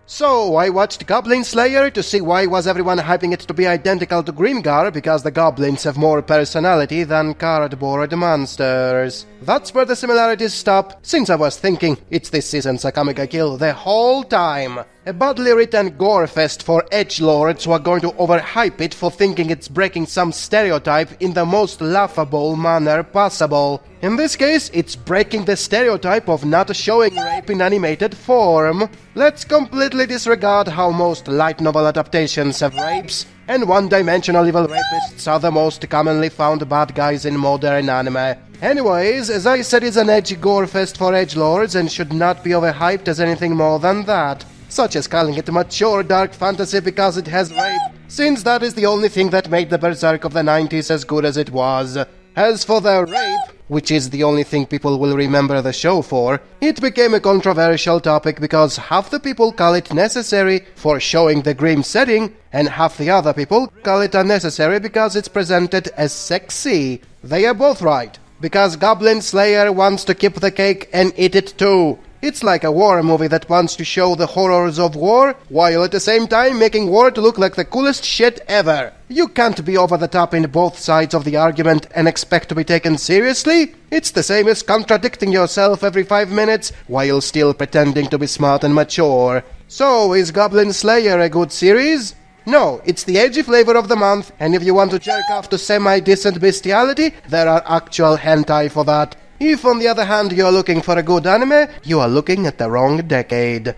So, I watched Goblin Slayer to see why was everyone hyping it to be identical to Grimgar, because the goblins have more personality than cardboard monsters. That's where the similarities stop, since I was thinking it's this season's Akame ga Kill the whole time. A badly written gore fest for edgelords who are going to overhype it for thinking it's breaking some stereotype in the most laughable manner possible. In this case, it's breaking the stereotype of not showing rape in animated form. Let's completely disregard how most light novel adaptations have rapes, and one-dimensional evil rapists are the most commonly found bad guys in modern anime. Anyways, as I said, it's an edgy gore fest for edgelords and should not be overhyped as anything more than that, such as calling it mature dark fantasy because it has rape, since that is the only thing that made the Berserk of the 90s as good as it was. As for the rape, which is the only thing people will remember the show for, it became a controversial topic because half the people call it necessary for showing the grim setting, and half the other people call it unnecessary because it's presented as sexy. They are both right, because Goblin Slayer wants to keep the cake and eat it too. It's like a war movie that wants to show the horrors of war, while at the same time making war to look like the coolest shit ever. You can't be over the top in both sides of the argument and expect to be taken seriously. It's the same as contradicting yourself every 5 minutes, while still pretending to be smart and mature. So, is Goblin Slayer a good series? No, it's the edgy flavor of the month, and if you want to jerk off to semi-decent bestiality, there are actual hentai for that. If, on the other hand, you're looking for a good anime, you are looking at the wrong decade.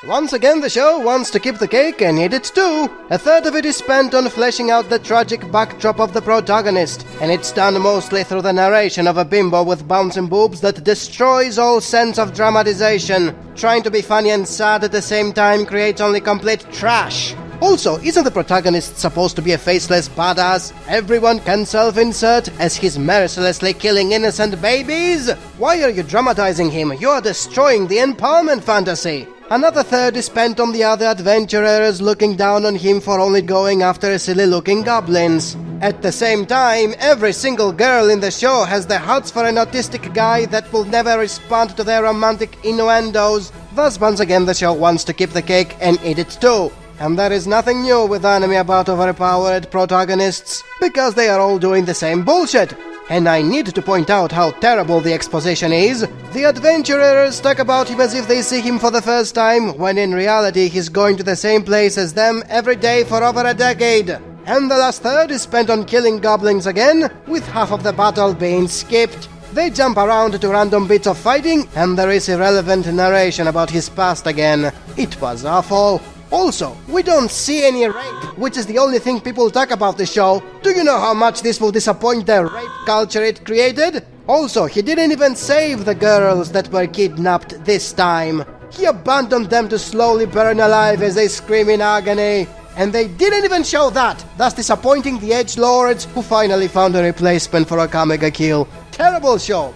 Once again, the show wants to keep the cake and eat it too. A third of it is spent on fleshing out the tragic backdrop of the protagonist, and it's done mostly through the narration of a bimbo with bouncing boobs that destroys all sense of dramatization. Trying to be funny and sad at the same time creates only complete trash. Also, isn't the protagonist supposed to be a faceless badass? Everyone can self-insert as he's mercilessly killing innocent babies? Why are you dramatizing him? You're destroying the empowerment fantasy! Another third is spent on the other adventurers looking down on him for only going after silly-looking goblins. At the same time, every single girl in the show has the hots for an autistic guy that will never respond to their romantic innuendos. Thus, once again, the show wants to keep the cake and eat it too. And there is nothing new with anime about overpowered protagonists, because they are all doing the same bullshit. And I need to point out how terrible the exposition is. The adventurers talk about him as if they see him for the first time, when in reality he's going to the same place as them every day for over a decade. And the last third is spent on killing goblins again, with half of the battle being skipped. They jump around to random bits of fighting, and there is irrelevant narration about his past again. It was awful. Also, we don't see any rape, which is the only thing people talk about the show. Do you know how much this will disappoint the rape culture it created? Also, he didn't even save the girls that were kidnapped this time. He abandoned them to slowly burn alive as they scream in agony. And they didn't even show that, thus disappointing the edgelords who finally found a replacement for Akame ga Kill. Terrible show.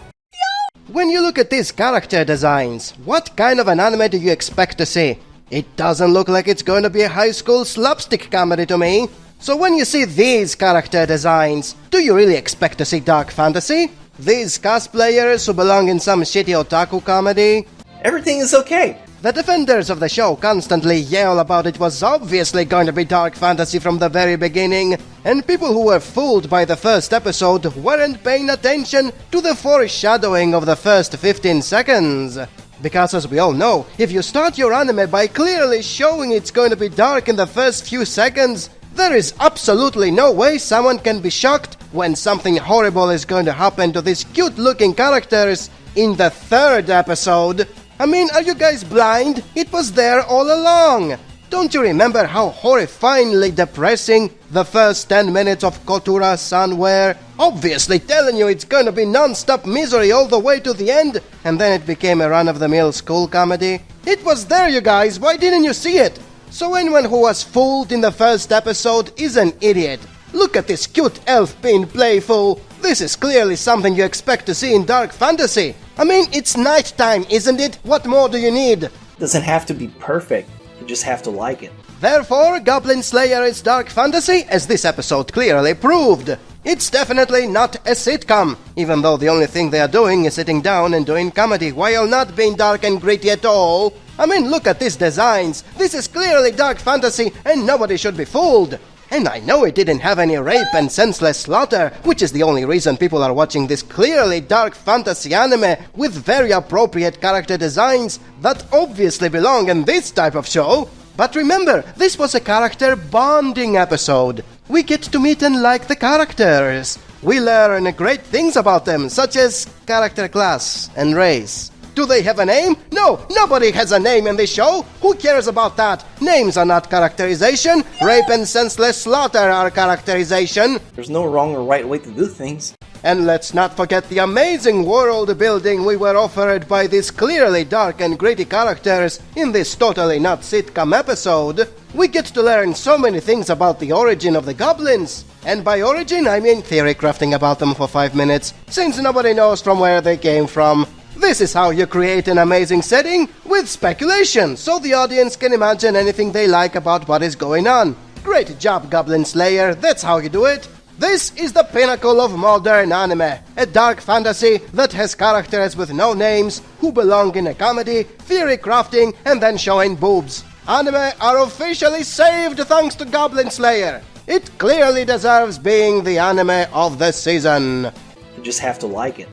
When you look at these character designs, what kind of an anime do you expect to see? It doesn't look like it's going to be a high school slapstick comedy to me. So when you see these character designs, do you really expect to see dark fantasy? These cosplayers who belong in some shitty otaku comedy? Everything is okay. The defenders of the show constantly yell about it was obviously going to be dark fantasy from the very beginning, and people who were fooled by the first episode weren't paying attention to the foreshadowing of the first 15 seconds. Because as we all know, if you start your anime by clearly showing it's going to be dark in the first few seconds, there is absolutely no way someone can be shocked when something horrible is going to happen to these cute-looking characters in the third episode. I mean, are you guys blind? It was there all along! Don't you remember how horrifyingly depressing the first 10 minutes of Kotura-san were? Obviously telling you it's gonna be non-stop misery all the way to the end, and then it became a run-of-the-mill school comedy? It was there, you guys, why didn't you see it? So anyone who was fooled in the first episode is an idiot. Look at this cute elf being playful. This is clearly something you expect to see in dark fantasy. I mean, it's nighttime, isn't it? What more do you need? Doesn't have to be perfect. You just have to like it. Therefore, Goblin Slayer is dark fantasy, as this episode clearly proved. It's definitely not a sitcom, even though the only thing they are doing is sitting down and doing comedy while not being dark and gritty at all. I mean, look at these designs. This is clearly dark fantasy and nobody should be fooled. And I know it didn't have any rape and senseless slaughter, which is the only reason people are watching this clearly dark fantasy anime with very appropriate character designs that obviously belong in this type of show. But remember, this was a character bonding episode. We get to meet and like the characters. We learn great things about them, such as character class and race. Do they have a name? No, nobody has a name in this show. Who cares about that? Names are not characterization. Rape and senseless slaughter are characterization. There's no wrong or right way to do things. And let's not forget the amazing world building we were offered by these clearly dark and gritty characters in this totally not sitcom episode. We get to learn so many things about the origin of the goblins. And by origin, I mean theory crafting about them for 5 minutes, since nobody knows from where they came from. This is how you create an amazing setting with speculation, so the audience can imagine anything they like about what is going on. Great job, Goblin Slayer, that's how you do it. This is the pinnacle of modern anime, a dark fantasy that has characters with no names who belong in a comedy, theory crafting, and then showing boobs. Anime are officially saved thanks to Goblin Slayer. It clearly deserves being the anime of the season. You just have to like it.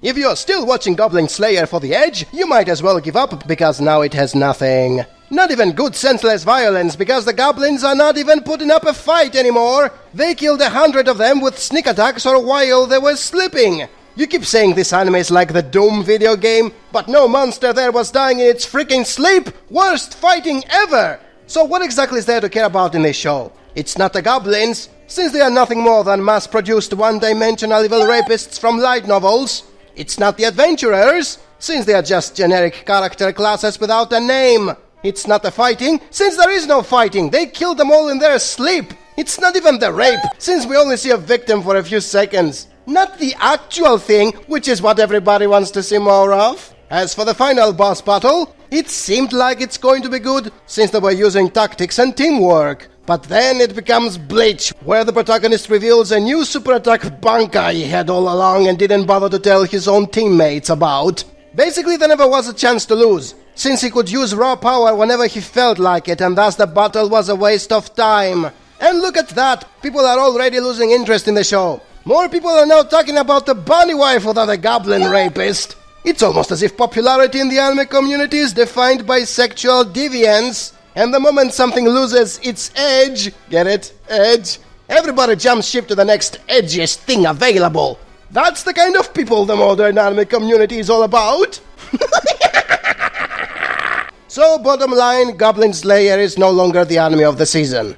If you're still watching Goblin Slayer for the edge, you might as well give up because now it has nothing. Not even good senseless violence because the goblins are not even putting up a fight anymore. They killed 100 of them with sneak attacks or while they were sleeping. You keep saying this anime is like the Doom video game, but no monster there was dying in its freaking sleep. Worst fighting ever. So what exactly is there to care about in this show? It's not the goblins, since they are nothing more than mass-produced one-dimensional evil rapists from light novels. It's not the adventurers, since they are just generic character classes without a name. It's not the fighting, since there is no fighting. They killed them all in their sleep. It's not even the rape, since we only see a victim for a few seconds. Not the actual thing, which is what everybody wants to see more of. As for the final boss battle, it seemed like it's going to be good, since they were using tactics and teamwork. But then it becomes Bleach, where the protagonist reveals a new super attack banka he had all along and didn't bother to tell his own teammates about. Basically, there never was a chance to lose, since he could use raw power whenever he felt like it, and thus the battle was a waste of time. And look at that, people are already losing interest in the show. More people are now talking about the bunny wife than the goblin rapist. It's almost as if popularity in the anime community is defined by sexual deviance. And the moment something loses its edge, get it? Edge? Everybody jumps ship to the next edgiest thing available. That's the kind of people the modern anime community is all about. So, bottom line, Goblin Slayer is no longer the anime of the season.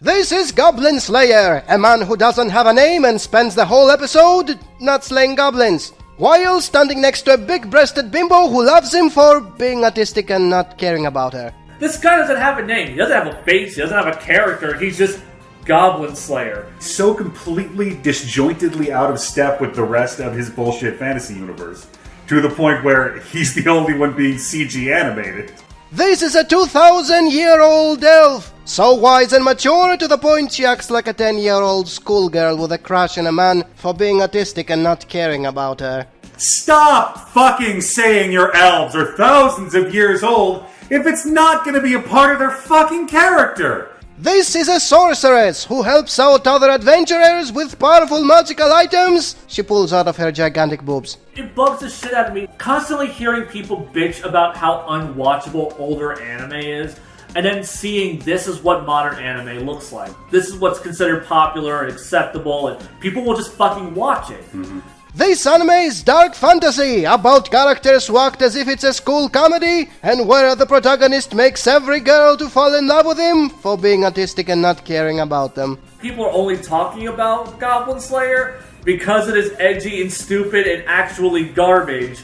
This is Goblin Slayer, a man who doesn't have a name and spends the whole episode not slaying goblins, while standing next to a big-breasted bimbo who loves him for being autistic and not caring about her. This guy doesn't have a name. He doesn't have a face. He doesn't have a character. He's just Goblin Slayer. So completely disjointedly out of step with the rest of his bullshit fantasy universe, to the point where he's the only one being CG animated. This is a 2,000-year-old elf, so wise and mature to the point she acts like a 10-year-old schoolgirl with a crush on a man for being autistic and not caring about her. Stop fucking saying your elves are thousands of years old if it's not gonna be a part of their fucking character! This is a sorceress who helps out other adventurers with powerful magical items she pulls out of her gigantic boobs. It bugs the shit out of me constantly hearing people bitch about how unwatchable older anime is, and then seeing this is what modern anime looks like. This is what's considered popular and acceptable, and people will just fucking watch it. Mm-hmm. This anime is dark fantasy about characters who act as if it's a school comedy and where the protagonist makes every girl to fall in love with him for being autistic and not caring about them. People are only talking about Goblin Slayer because it is edgy and stupid and actually garbage.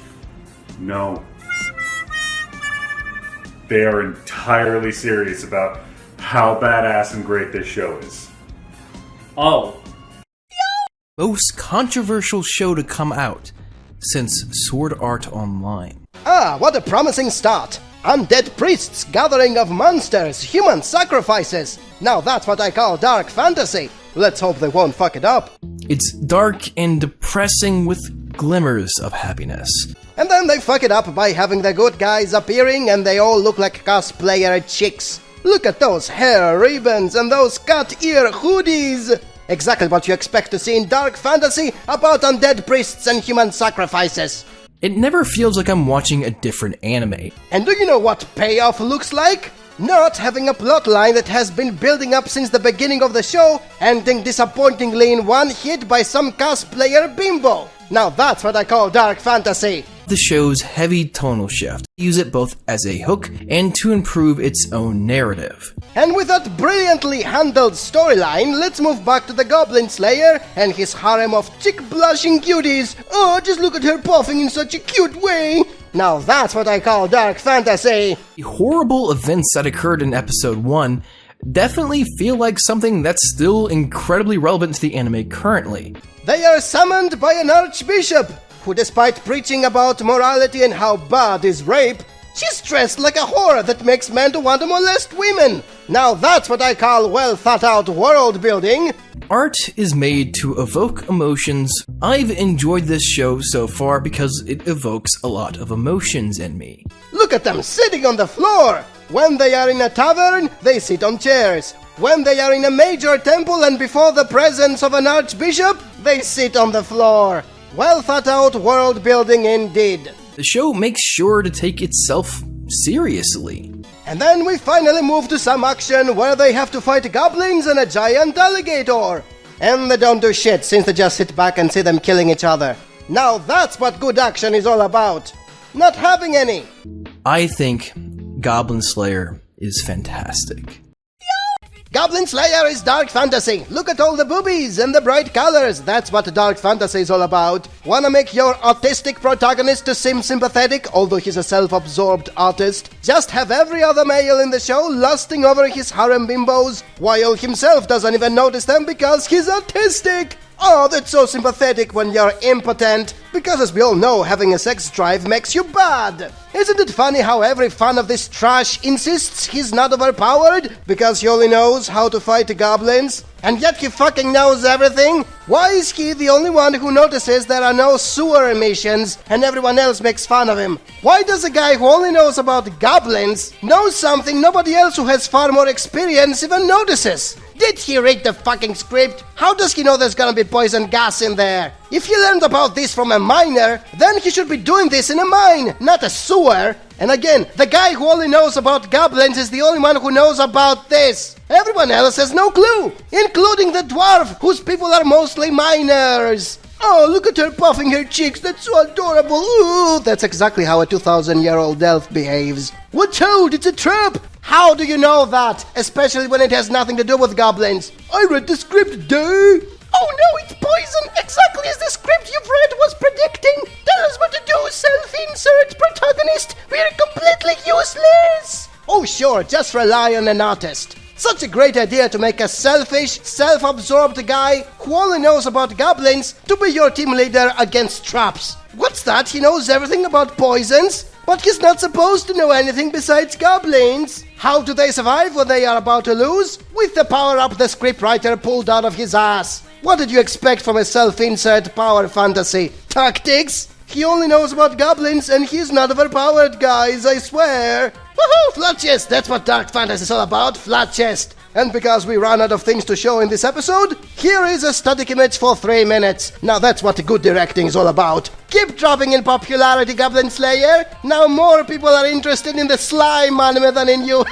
No. They are entirely serious about how badass and great this show is. Oh. Most controversial show to come out since Sword Art Online. Ah, what a promising start! Undead priests, gathering of monsters, human sacrifices! Now that's what I call dark fantasy! Let's hope they won't fuck it up. It's dark and depressing with glimmers of happiness. And then they fuck it up by having the good guys appearing and they all look like cosplayer chicks. Look at those hair ribbons and those cat ear hoodies! Exactly what you expect to see in dark fantasy about undead priests and human sacrifices. It never feels like I'm watching a different anime. And do you know what payoff looks like? Not having a plotline that has been building up since the beginning of the show, ending disappointingly in one hit by some cosplayer bimbo. Now that's what I call dark fantasy. The show's heavy tonal shift, use it both as a hook and to improve its own narrative. And with that brilliantly handled storyline, let's move back to the Goblin Slayer and his harem of chick-blushing cuties. Oh, just look at her puffing in such a cute way. Now that's what I call dark fantasy. The horrible events that occurred in episode 1 definitely feel like something that's still incredibly relevant to the anime currently. They are summoned by an archbishop, who despite preaching about morality and how bad is rape, she's dressed like a whore that makes men to want to molest women. Now that's what I call well thought out world building. Art is made to evoke emotions. I've enjoyed this show so far because it evokes a lot of emotions in me. Look at them sitting on the floor. When they are in a tavern, they sit on chairs. When they are in a major temple and before the presence of an archbishop, they sit on the floor. Well thought out world building indeed. The show makes sure to take itself seriously. And then we finally move to some action where they have to fight goblins and a giant alligator. And they don't do shit since they just sit back and see them killing each other. Now that's what good action is all about. Not having any. I think Goblin Slayer is fantastic. Goblin Slayer is dark fantasy. Look at all the boobies and the bright colors. That's what dark fantasy is all about. Wanna make your autistic protagonist to seem sympathetic, although he's a self-absorbed artist? Just have every other male in the show lusting over his harem bimbos, while himself doesn't even notice them because he's autistic. Oh, that's so sympathetic when you're impotent, because as we all know, having a sex drive makes you bad. Isn't it funny how every fan of this trash insists he's not overpowered because he only knows how to fight goblins? And yet he fucking knows everything? Why is he the only one who notices there are no sewer emissions and everyone else makes fun of him? Why does a guy who only knows about goblins know something nobody else who has far more experience even notices? Did he read the fucking script? How does he know there's gonna be poison gas in there? If he learned about this from a miner, then he should be doing this in a mine, not a sewer. And again, the guy who only knows about goblins is the only one who knows about this. Everyone else has no clue, including the dwarf, whose people are mostly miners. Oh, look at her puffing her cheeks, that's so adorable. Ooh, that's exactly how a 2,000-year-old elf behaves. Watch out, it's a trap! How do you know that? Especially when it has nothing to do with goblins. I read the script, duh! Oh no, it's poison! Exactly as the script you've read was predicting! Tell us what to do, self-insert protagonist! We're completely useless! Oh sure, just rely on an artist. Such a great idea to make a selfish, self-absorbed guy who only knows about goblins to be your team leader against traps. What's that? He knows everything about poisons? But he's not supposed to know anything besides goblins. How do they survive when they are about to lose? With the power-up the scriptwriter pulled out of his ass. What did you expect from a self-insert power fantasy? Tactics? He only knows about goblins and he's not overpowered, guys, I swear. Woohoo, flat chest, that's what dark fantasy is all about, flat chest. And because we ran out of things to show in this episode, here is a static image for 3 minutes. Now that's what good directing is all about. Keep dropping in popularity, Goblin Slayer. Now more people are interested in the slime anime than in you.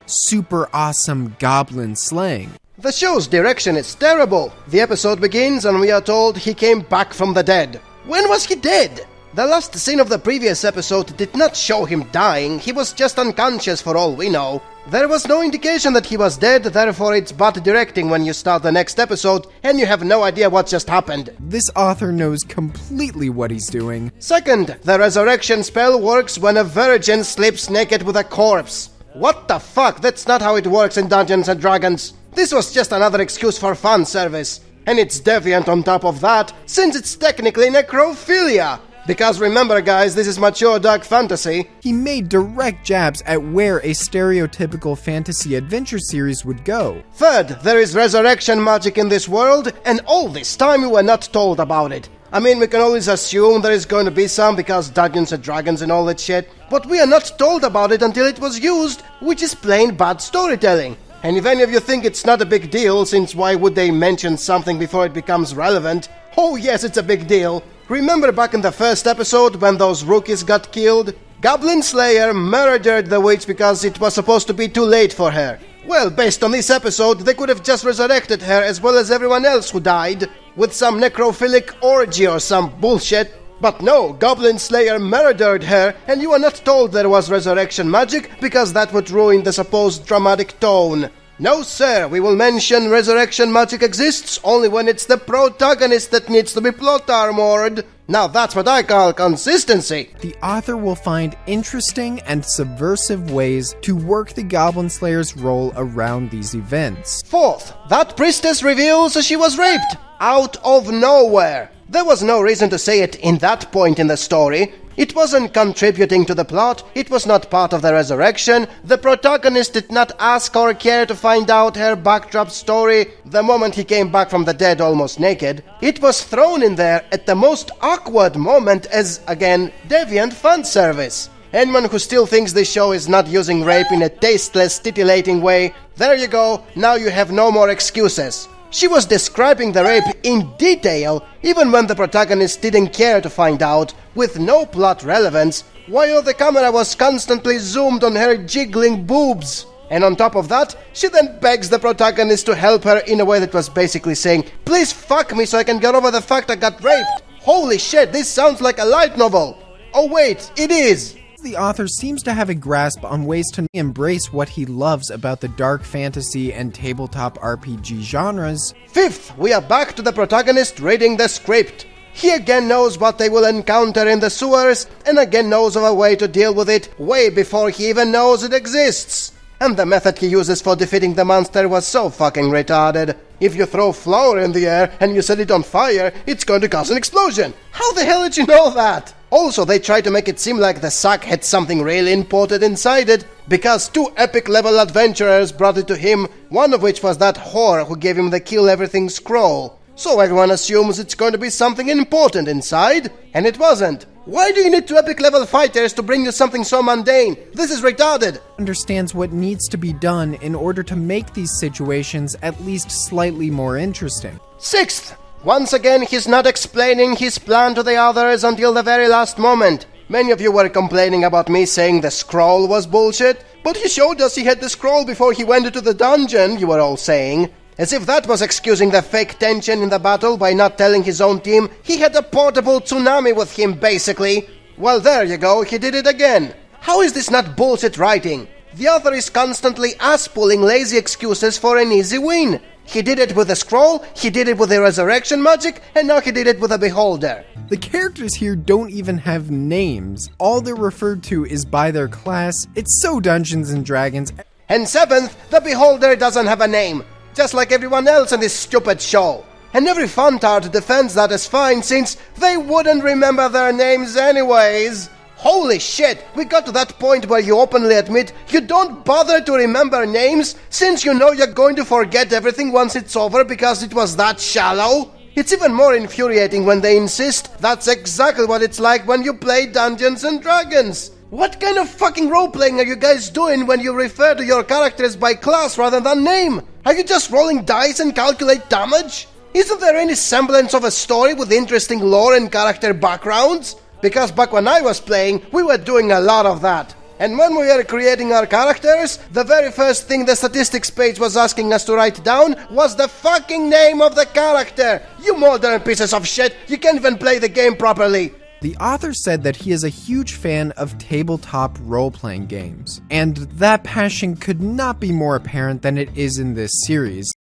Super awesome goblin slaying. The show's direction is terrible. The episode begins and we are told he came back from the dead. When was he dead? The last scene of the previous episode did not show him dying, he was just unconscious for all we know. There was no indication that he was dead, therefore it's bad directing when you start the next episode and you have no idea what just happened. This author knows completely what he's doing. Second, the resurrection spell works when a virgin sleeps naked with a corpse. What the fuck? That's not how it works in Dungeons & Dragons. This was just another excuse for fan service. And it's deviant on top of that, since it's technically necrophilia. Because remember guys, this is mature dark fantasy. He made direct jabs at where a stereotypical fantasy adventure series would go. Third, there is resurrection magic in this world, and all this time we were not told about it. I mean, we can always assume there is going to be some because Dungeons and Dragons and all that shit, but we are not told about it until it was used, which is plain bad storytelling. And if any of you think it's not a big deal, since why would they mention something before it becomes relevant? Oh yes, it's a big deal. Remember back in the first episode when those rookies got killed? Goblin Slayer murdered the witch because it was supposed to be too late for her. Well, based on this episode, they could have just resurrected her as well as everyone else who died, with some necrophilic orgy or some bullshit. But no, Goblin Slayer murdered her, and you are not told there was resurrection magic, because that would ruin the supposed dramatic tone. No sir, we will mention resurrection magic exists only when it's the protagonist that needs to be plot armored. Now that's what I call consistency. The author will find interesting and subversive ways to work the Goblin Slayer's role around these events. Fourth, that priestess reveals she was raped. Out of nowhere. There was no reason to say it in that point in the story. It wasn't contributing to the plot, it was not part of the resurrection, the protagonist did not ask or care to find out her backdrop story the moment he came back from the dead almost naked. It was thrown in there at the most awkward moment as, again, deviant fan service. Anyone who still thinks this show is not using rape in a tasteless, titillating way, there you go, now you have no more excuses. She was describing the rape in detail, even when the protagonist didn't care to find out, with no plot relevance, while the camera was constantly zoomed on her jiggling boobs. And on top of that, she then begs the protagonist to help her in a way that was basically saying, "Please fuck me so I can get over the fact I got raped." Holy shit, this sounds like a light novel. Oh wait, it is. The author seems to have a grasp on ways to embrace what he loves about the dark fantasy and tabletop RPG genres. Fifth, we are back to the protagonist reading the script. He again knows what they will encounter in the sewers, and again knows of a way to deal with it way before he even knows it exists. And the method he uses for defeating the monster was so fucking retarded. If you throw flour in the air and you set it on fire, it's going to cause an explosion. How the hell did you know that? Also, they tried to make it seem like the sack had something really important inside it, because two epic level adventurers brought it to him, one of which was that whore who gave him the kill everything scroll. So everyone assumes it's going to be something important inside, and it wasn't. Why do you need two epic level fighters to bring you something so mundane? This is retarded! Understands what needs to be done in order to make these situations at least slightly more interesting. Sixth, once again he's not explaining his plan to the others until the very last moment. Many of you were complaining about me saying the scroll was bullshit, but he showed us he had the scroll before he went into the dungeon, you were all saying. As if that was excusing the fake tension in the battle by not telling his own team he had a portable tsunami with him, basically. Well, there you go, he did it again. How is this not bullshit writing? The author is constantly ass-pulling lazy excuses for an easy win. He did it with the scroll, he did it with the resurrection magic, and now he did it with a beholder. The characters here don't even have names. All they're referred to is by their class. It's so Dungeons and Dragons. And seventh, the beholder doesn't have a name, just like everyone else in this stupid show. And every fantard defends that as fine, since they wouldn't remember their names anyways. Holy shit, we got to that point where you openly admit you don't bother to remember names, since you know you're going to forget everything once it's over because it was that shallow. It's even more infuriating when they insist that's exactly what it's like when you play Dungeons and Dragons. What kind of fucking role-playing are you guys doing when you refer to your characters by class rather than name? Are you just rolling dice and calculate damage? Isn't there any semblance of a story with interesting lore and character backgrounds? Because back when I was playing, we were doing a lot of that. And when we were creating our characters, the very first thing the statistics page was asking us to write down was the fucking name of the character! You modern pieces of shit, you can't even play the game properly! The author said that he is a huge fan of tabletop role-playing games, and that passion could not be more apparent than it is in this series.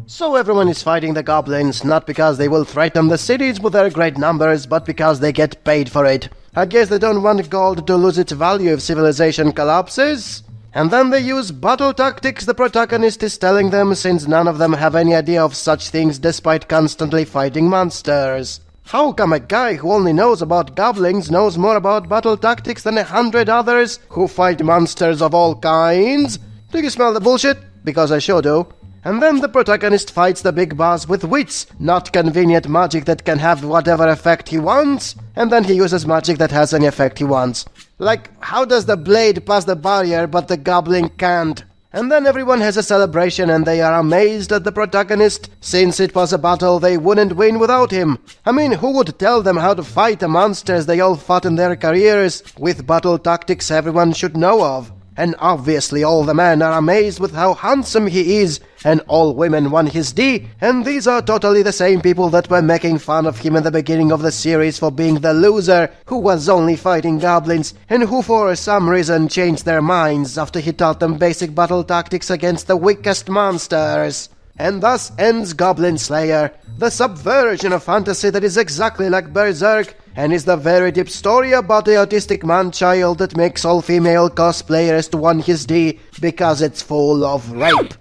So everyone is fighting the goblins, not because they will threaten the cities with their great numbers, but because they get paid for it. I guess they don't want gold to lose its value if civilization collapses. And then they use battle tactics the protagonist is telling them, since none of them have any idea of such things despite constantly fighting monsters. How come a guy who only knows about goblins knows more about battle tactics than 100 others who fight monsters of all kinds? Do you smell the bullshit? Because I sure do. And then the protagonist fights the big boss with wits, not convenient magic that can have whatever effect he wants, and then he uses magic that has any effect he wants. Like, how does the blade pass the barrier but the goblin can't? And then everyone has a celebration and they are amazed at the protagonist, since it was a battle they wouldn't win without him. I mean, who would tell them how to fight the monsters they all fought in their careers, with battle tactics everyone should know of? And obviously all the men are amazed with how handsome he is, and all women want his D, and these are totally the same people that were making fun of him in the beginning of the series for being the loser, who was only fighting goblins, and who for some reason changed their minds after he taught them basic battle tactics against the weakest monsters. And thus ends Goblin Slayer, the subversion of fantasy that is exactly like Berserk, and is the very deep story about the autistic man-child that makes all female cosplayers to want his D because it's full of rape.